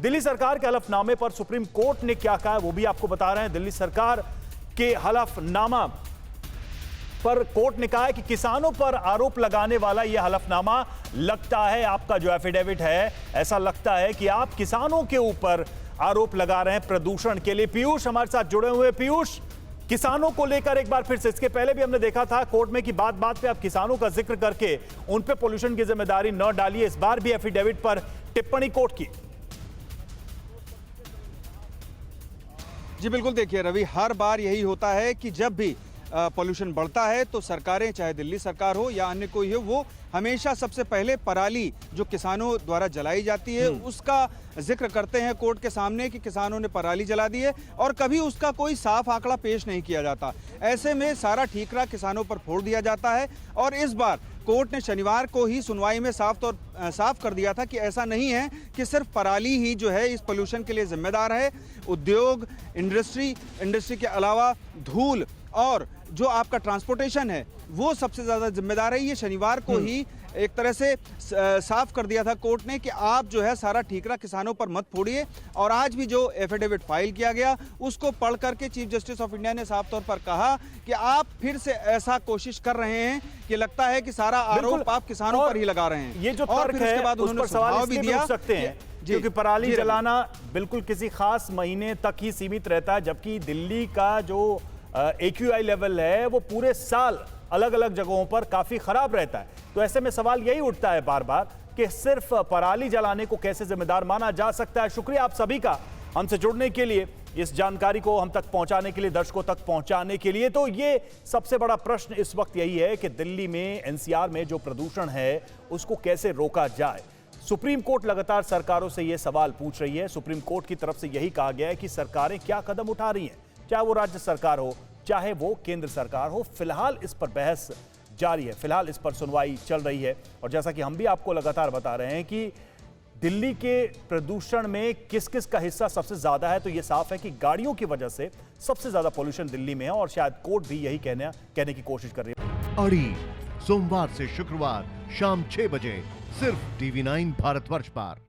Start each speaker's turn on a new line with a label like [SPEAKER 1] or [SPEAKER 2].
[SPEAKER 1] दिल्ली सरकार के हलफनामे पर सुप्रीम कोर्ट ने क्या कहा है वो भी आपको बता रहे हैं। दिल्ली सरकार के हलफनामा पर कोर्ट ने कहा है कि किसानों पर आरोप लगाने वाला यह हलफनामा लगता है, आपका जो एफिडेविट है ऐसा लगता है कि आप किसानों के ऊपर आरोप लगा रहे हैं प्रदूषण के लिए। पीयूष हमारे साथ जुड़े हुए। पीयूष, किसानों को लेकर एक बार फिर से, इसके पहले भी हमने देखा था कोर्ट में कि बात बात पे आप किसानों का जिक्र करके उन पे पोल्यूशन की जिम्मेदारी न डालिए, इस बार भी एफिडेविट पर टिप्पणी कोर्ट की।
[SPEAKER 2] जी बिल्कुल, देखिए रवि, हर बार यही होता है कि जब भी पॉल्यूशन बढ़ता है तो सरकारें, चाहे दिल्ली सरकार हो या अन्य कोई हो, वो हमेशा सबसे पहले पराली जो किसानों द्वारा जलाई जाती है उसका जिक्र करते हैं कोर्ट के सामने कि किसानों ने पराली जला दी है, और कभी उसका कोई साफ आंकड़ा पेश नहीं किया जाता। ऐसे में सारा ठीकरा किसानों पर फोड़ दिया जाता है। और इस बार कोर्ट ने शनिवार को ही सुनवाई में साफ कर दिया था कि ऐसा नहीं है कि सिर्फ पराली ही जो है इस पोल्यूशन के लिए जिम्मेदार है। उद्योग, इंडस्ट्री के अलावा धूल और जो आपका ट्रांसपोर्टेशन है वो सबसे ज्यादा जिम्मेदार है। ये शनिवार को ही एक तरह से साफ कर दिया था कोर्ट ने कि आप जो है सारा ठीकरा किसानों पर मत फोड़िए। और आज भी जो एफिडेविट फाइल किया गया उसको पढ़ करके चीफ जस्टिस ऑफ इंडिया ने साफ तौर पर कहा कि आप फिर से ऐसा कोशिश कर रहे हैं कि लगता है कि सारा आरोप आप किसानों पर ही लगा रहे हैं।
[SPEAKER 1] ये जो तर्क है उस पर सवाल भी दिया सकते हैं क्योंकि पराली जलाना बिल्कुल किसी खास महीने तक ही सीमित रहता है, जबकि दिल्ली का जो AQI लेवल है वो पूरे साल अलग अलग जगहों पर काफी खराब रहता है। तो ऐसे में सवाल यही उठता है बार बार कि सिर्फ पराली जलाने को कैसे जिम्मेदार माना जा सकता है। शुक्रिया आप सभी का हमसे जुड़ने के लिए, इस जानकारी को हम तक पहुंचाने के लिए, दर्शकों तक पहुंचाने के लिए। तो ये सबसे बड़ा प्रश्न इस वक्त यही है कि दिल्ली में NCR में जो प्रदूषण है उसको कैसे रोका जाए। सुप्रीम कोर्ट लगातार सरकारों से यह सवाल पूछ रही है। सुप्रीम कोर्ट की तरफ से यही कहा गया है कि सरकारें क्या कदम उठा रही हैं, चाहे वो राज्य सरकार हो चाहे वो केंद्र सरकार हो। फिलहाल इस पर बहस जारी है, फिलहाल इस पर सुनवाई चल रही है। और जैसा कि हम भी आपको लगातार बता रहे हैं कि दिल्ली के प्रदूषण में किस किस का हिस्सा सबसे ज्यादा है, तो ये साफ है कि गाड़ियों की वजह से सबसे ज्यादा पोल्यूशन दिल्ली में है और शायद कोर्ट भी यही कहने की कोशिश कर रही है।
[SPEAKER 3] अड़ी सोमवार से शुक्रवार शाम 6 बजे सिर्फ TV9 भारतवर्ष पर।